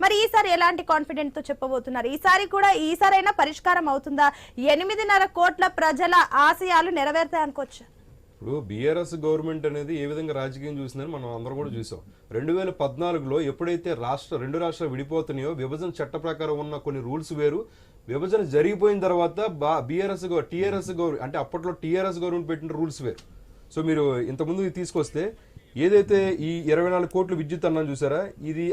మరి ఈసారి ఎలాంటి కాన్ఫిడెంట్ తో చెప్పబోతున్నారు? ఈసారైనా పరిష్కారం అవుతుందా? 8.5 కోట్ల ప్రజల ఆశయాలు నెరవేరుతాయి అనుకోవచ్చు. ఇప్పుడు బీఆర్ఎస్ గవర్నమెంట్ అనేది ఏ విధంగా రాజకీయం చూసిందని మనం అందరం కూడా చూసాం. 2014లో ఎప్పుడైతే రెండు రాష్ట్రాలు విడిపోతున్నాయో విభజన చట్ట ప్రకారం ఉన్న కొన్ని రూల్స్ వేరు. విభజన జరిగిపోయిన తర్వాత టీఆర్ఎస్ గవర్నమెంట్ అంటే అప్పట్లో టీఆర్ఎస్ గవర్నమెంట్ పెట్టిన రూల్స్ వేరు. సో మీరు ఇంతకుముందు తీసుకొస్తే ఏదైతే ఈ 24 కోట్ల విద్యుత్ అన్నాను చూసారా, ఇది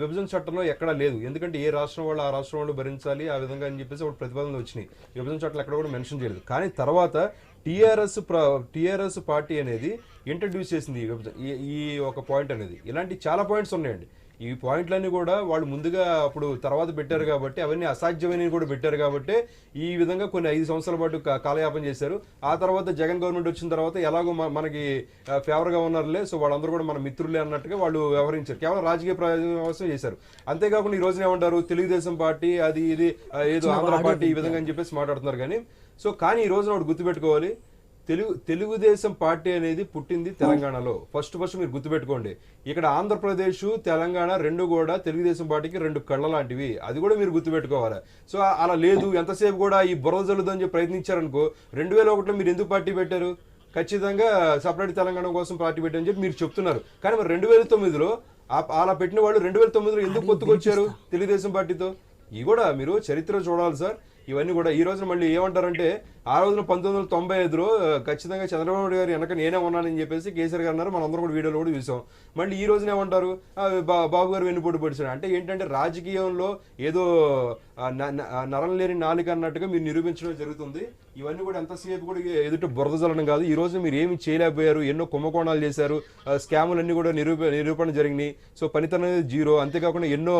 విభజన చట్టంలో ఎక్కడా లేదు. ఎందుకంటే ఏ రాష్ట్రం వాళ్ళు ఆ రాష్ట్రం వాళ్ళు భరించాలి ఆ విధంగా అని చెప్పేసి ఒక ప్రతిపాదనలు వచ్చినాయి. విభజన చట్టం ఎక్కడ కూడా మెన్షన్ చేయలేదు. కానీ తర్వాత టీఆర్ఎస్ పార్టీ అనేది ఇంట్రడ్యూస్ చేసింది ఈ ఒక పాయింట్ అనేది. ఇలాంటి చాలా పాయింట్స్ ఉన్నాయండి. ఈ పాయింట్లన్నీ కూడా వాళ్ళు ముందుగా అప్పుడు తర్వాత పెట్టారు కాబట్టి, అవన్నీ అసాధ్యమైనవి కూడా పెట్టారు కాబట్టి ఈ విధంగా కొన్ని 5 సంవత్సరాల పాటు కాలయాపన చేశారు. ఆ తర్వాత జగన్ గవర్నమెంట్ వచ్చిన తర్వాత ఎలాగో మనకి ఫేవర్గా ఉన్నారులే, సో వాళ్ళందరూ కూడా మన మిత్రులే అన్నట్టుగా వాళ్ళు వ్యవహరించారు. కేవలం రాజకీయ ప్రయోజనం కోసం చేశారు. అంతేకాకుండా ఈ రోజున ఏమంటారు, తెలుగుదేశం పార్టీ అది ఇది ఏదో ఆంధ్ర పార్టీ ఈ విధంగా అని చెప్పేసి మాట్లాడుతున్నారు. కానీ ఈ రోజున వాడు గుర్తుపెట్టుకోవాలి, తెలుగుదేశం పార్టీ అనేది పుట్టింది తెలంగాణలో. ఫస్ట్ మీరు గుర్తుపెట్టుకోండి. ఇక్కడ ఆంధ్రప్రదేశ్ తెలంగాణ రెండు కూడా తెలుగుదేశం పార్టీకి 2 కళ్ళ లాంటివి. అది కూడా మీరు గుర్తుపెట్టుకోవాలి. సో అలా లేదు, ఎంతసేపు కూడా ఈ బురద జల్లుదని చెప్పి ప్రయత్నించారనుకో. 2001లో మీరు ఎందుకు పార్టీ పెట్టారు? ఖచ్చితంగా సపరేట్ తెలంగాణ కోసం పార్టీ పెట్టారని చెప్పి మీరు చెప్తున్నారు. కానీ మరి 2009లో అలా పెట్టిన వాళ్ళు 2009లో ఎందుకు పొత్తుకొచ్చారు తెలుగుదేశం పార్టీతో? ఇవి కూడా మీరు చరిత్ర చూడాలి సార్. ఇవన్నీ కూడా ఈ రోజున మళ్ళీ ఏమంటారంటే, ఆ రోజున 1995లో ఖచ్చితంగా చంద్రబాబు నాయుడు గారు వెనక నేనే ఉన్నానని చెప్పేసి కేసీఆర్ గారు అన్నారు. మనందరం కూడా వీడియోలో కూడా చూసాం. మళ్ళీ ఈ రోజున ఏమంటారు, బాబు గారు వెన్నుపోటు పొడిచారు. అంటే ఏంటంటే రాజకీయంలో ఏదో నరం లేని నాలుక అన్నట్టుగా మీరు నిరూపించడం జరుగుతుంది. ఇవన్నీ కూడా ఎంతసేపు కూడా ఎదుట బురద జల్లడం కాదు. ఈ రోజు మీరు ఏమి చేయలేకపోయారు, ఎన్నో కుంభకోణాలు చేశారు, స్కాములన్నీ కూడా నిరూపణ జరిగినాయి. సో పనితనం అనేది జీరో. అంతేకాకుండా ఎన్నో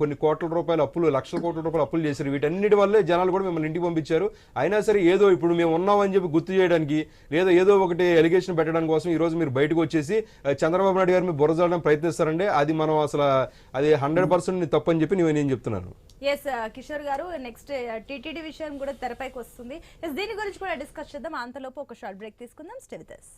కొన్ని కోట్ల రూపాయల అప్పులు, లక్షల కోట్ల రూపాయల అప్పులు చేశారు. వీటన్నిటి వల్లే జనాలు కూడా మిమ్మల్ని ఇంటికి పంపించారు. అయినా సరే ఏదో ఇప్పుడు మేము ఉన్నామని చెప్పి గుర్తు చేయడానికి, లేదా ఏదో ఒకటి ఎలిగేషన్ పెట్టడం కోసం ఈ రోజు మీరు బయటకు వచ్చేసి చంద్రబాబు నాయుడు గారు మీరు బురద జల్లడం ప్రయత్నిస్తారండి. అది మనం అసలు అది 100% తప్పని చెప్పి నేను చెప్తున్నాను. ఎస్ కిషోర్ గారు, నెక్స్ట్ టీటీడీ విషయం కూడా తెరపైకి వస్తుంది. దీని గురించి కూడా డిస్కస్ చేద్దాం. అంతలోపు ఒక షార్ట్ బ్రేక్ తీసుకుందాం. Stay with us.